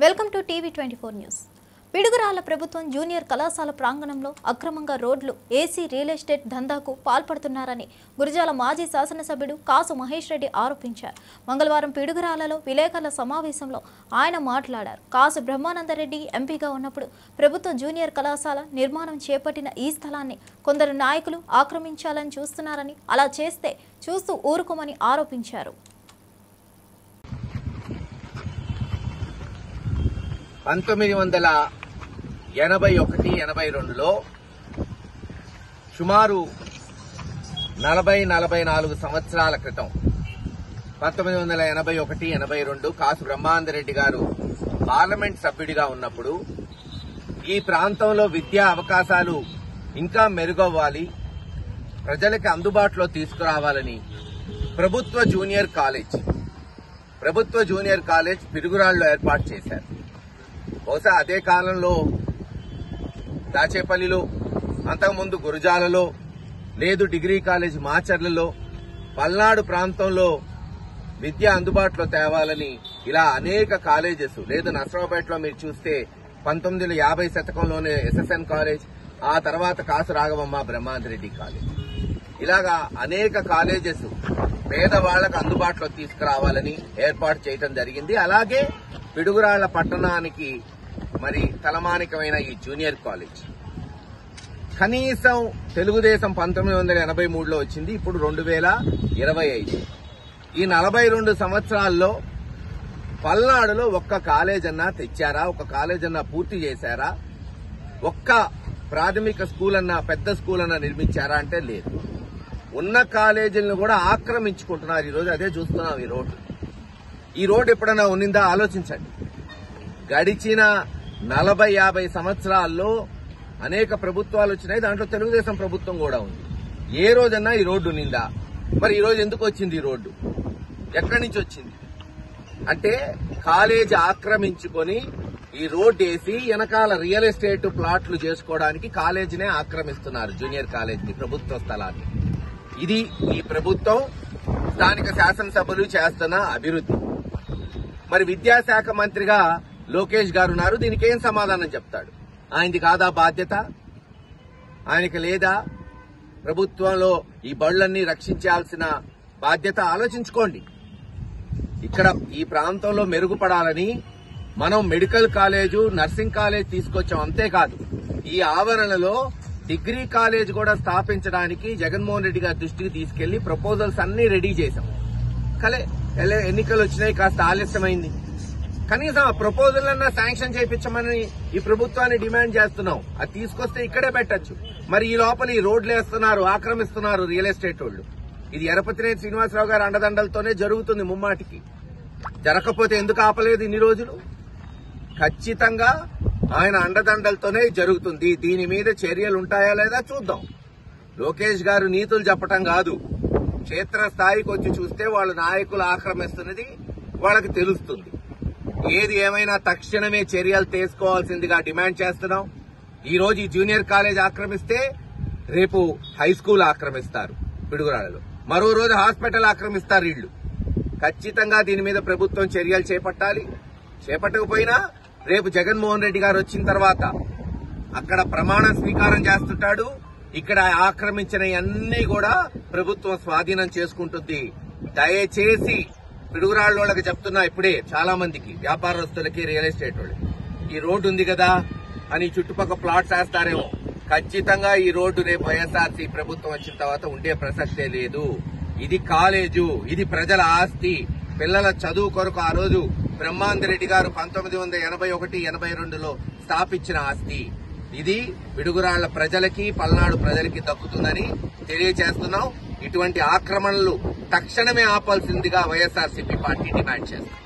Welcome to TV 24 news. Piduguralla ప్రభుత్వం junior కళాశాల ప్రాంగణంలో అక్రమంగా రోడ్లు ఏసీ రియల్ ఎస్టేట్ దందాకు పాల్పడుతున్నారని గురజాల మాజీ శాసనసభ్యుడు కాసు మహేష్ రెడ్డి ఆరోపించారు. మంగళవారం పిడుగురాళ్లలో విలేకరుల సమావేశంలో ఆయన మాట్లాడారు. కాసు బ్రహ్మానందరెడ్డి ఎంపీగా ఉన్నప్పుడు ప్రభుత్వ జూనియర్ కళాశాల నిర్మాణం చేపట్టిన ఈ స్థలాన్ని కొందరు నాయకులు ఆక్రమించాలని చూస్తున్నారని, అలా చేస్తే చూస్తూ ఊరుకోమని ఆరోపించారు. 1981-82లో సుమారు 40-44 సంవత్సరాల క్రితం 1981-82 కాసు బ్రహ్మానందరెడ్డి గారు పార్లమెంట్ సభ్యుడిగా ఉన్నప్పుడు ఈ ప్రాంతంలో విద్యా అవకాశాలు ఇంకా మెరుగవ్వాలి, ప్రజలకు అందుబాటులో తీసుకురావాలని ప్రభుత్వ జూనియర్ కాలేజ్ పిడుగురాళ్లలో ఏర్పాటు చేశారు. బహుశా అదే కాలంలో దాచేపల్లిలో, అంతకుముందు గురజాలలో, లేదు డిగ్రీ కాలేజ్ మాచర్లలో, పల్నాడు ప్రాంతంలో విద్య అందుబాటులో తేవాలని ఇలా అనేక కాలేజెస్, లేదు నర్సరావుపేటలో మీరు చూస్తే 1950 శతకంలోనే ఎస్ఎస్ఎన్ కాలేజ్, ఆ తర్వాత కాసు రాఘవమ్మ బ్రహ్మానందరెడ్డి కాలేజ్, ఇలాగా అనేక కాలేజెస్ పేదవాళ్లకు అందుబాటులో తీసుకురావాలని ఏర్పాటు చేయడం జరిగింది. అలాగే పిడుగురాళ్ల పట్టణానికి మరి తలమానికమైన ఈ జూనియర్ కాలేజ్ కనీసం తెలుగుదేశం 1983లో వచ్చింది, ఇప్పుడు 2025. ఈ 42 సంవత్సరాల్లో పల్నాడులో ఒక్క కాలేజ్ అన్నా తెచ్చారా? ఒక కాలేజ్ అన్నా పూర్తి చేశారా? ఒక్క ప్రాథమిక స్కూల్ అన్నా, పెద్ద స్కూల్ అన్నా నిర్మించారా అంటే లేదు. ఉన్న కాలేజీలను కూడా ఆక్రమించుకుంటున్నారు. ఈరోజు అదే చూస్తున్నాం. ఈ రోడ్డు ఎప్పుడైనా ఉన్నిందా ఆలోచించండి. గడిచిన 40-50 సంవత్సరాల్లో అనేక ప్రభుత్వాలు వచ్చినాయి, దాంట్లో తెలుగుదేశం ప్రభుత్వం కూడా ఉంది. ఏ రోజన్నా ఈ రోడ్డు ఉన్నిందా? మరి ఈ రోజు ఎందుకు వచ్చింది? ఈ రోడ్డు ఎక్కడి నుంచి వచ్చింది అంటే కాలేజీ ఆక్రమించుకొని ఈ రోడ్డు వేసి వెనకాల రియల్ ఎస్టేట్ ప్లాట్లు చేసుకోవడానికి కాలేజీనే ఆక్రమిస్తున్నారు, జూనియర్ కాలేజీని, ప్రభుత్వ స్థలాన్ని. ఇది ఈ ప్రభుత్వం, స్థానిక శాసనసభ్యులు చేస్తున్న అభివృద్ధి. మరి విద్యాశాఖ మంత్రిగా లోకేష్ గారు ఉన్నారు, దీనికి ఏం సమాధానం చెప్తాడు? ఆయనది కాదా బాధ్యత? ఆయనకి లేదా? ప్రభుత్వంలో ఈ బళ్లన్నీ రక్షించాల్సిన బాధ్యత ఆలోచించుకోండి. ఇక్కడ ఈ ప్రాంతంలో మెరుగుపడాలని మనం మెడికల్ కాలేజు, నర్సింగ్ కాలేజ్ తీసుకొచ్చాం. అంతేకాదు ఈ ఆవరణలో డిగ్రీ కాలేజ్ కూడా స్థాపించడానికి జగన్మోహన్ రెడ్డి గారి దృష్టికి తీసుకెళ్లి ప్రపోజల్స్ అన్ని రెడీ చేశాం. ఎన్నికలు వచ్చినాయి, కాస్త ఆలస్యమైంది. కనీసం ఆ ప్రపోజల్ అన్నా శాంక్షన్ చేయించమని ఈ ప్రభుత్వాన్ని డిమాండ్ చేస్తున్నాం. అది తీసుకొస్తే ఇక్కడే పెట్టచ్చు. మరి ఈ లోపల ఈ రోడ్లు వేస్తున్నారు, ఆక్రమిస్తున్నారు రియల్ ఎస్టేట్ వాళ్ళు. ఇది ఎరపతినేని శ్రీనివాసరావు గారి అండదండలతోనే జరుగుతుంది. ముమ్మాటికి జరగకపోతే ఎందుకు ఆపలేదు ఇన్ని రోజులు? ఖచ్చితంగా ఆయన అండదండలతోనే జరుగుతుంది. దీని మీద చర్యలు ఉంటాయా లేదా చూద్దాం. లోకేష్ గారు నీతులు చెప్పటం కాదు, క్షేత్రస్థాయికి వచ్చి చూస్తే వాళ్ళ నాయకులు ఆక్రమిస్తున్నది వాళ్ళకి తెలుస్తుంది. ఏది ఏమైనా తక్షణమే చర్యలు తీసుకోవాల్సిందిగా డిమాండ్ చేస్తున్నాం. ఈ రోజు ఈ జూనియర్ కాలేజ్ ఆక్రమిస్తే రేపు హై స్కూల్ ఆక్రమిస్తారు పిడుగురాళ్లలో, మరో రోజు హాస్పిటల్ ఆక్రమిస్తారు వీళ్లు. ఖచ్చితంగా దీని మీద ప్రభుత్వం చర్యలు చేపట్టాలి. చేపట్టకపోయినా రేపు జగన్మోహన్ రెడ్డి గారు వచ్చిన తర్వాత అక్కడ ప్రమాణ స్వీకారం చేస్తుంటాడు. ఇక్కడ ఆక్రమించిన అన్ని కూడా ప్రభుత్వం స్వాధీనం చేసుకుంటుంది. దయచేసి పిడుగురాళ్ల వాళ్ళకి చెప్తున్నా, ఇప్పుడే చాలా మందికి, వ్యాపారస్తులకి, రియల్ ఎస్టేట్ వాళ్ళకి, ఈ రోడ్డు ఉంది కదా అని చుట్టుపక్కల ప్లాట్స్ వేస్తారేమో. ఖచ్చితంగా ఈ రోడ్డు రేపు వైఎస్ఆర్సీ ప్రభుత్వం వచ్చిన తర్వాత ఉండే ప్రసక్తే లేదు. ఇది కాలేజు, ఇది ప్రజల ఆస్తి, పిల్లల చదువు కొరకు ఆ రోజు బ్రహ్మానందరెడ్డి గారు 1981-82లో స్థాపించిన ఆస్తి. ఇది పిడుగురాళ్ల ప్రజలకి, పల్నాడు ప్రజలకి దక్కుతుందని తెలియజేస్తున్నాం. ఇటువంటి ఆక్రమణలు తక్షణమే ఆపాల్సిందిగా వైఎస్ఆర్సీపీ పార్టీ డిమాండ్ చేస్తుంది.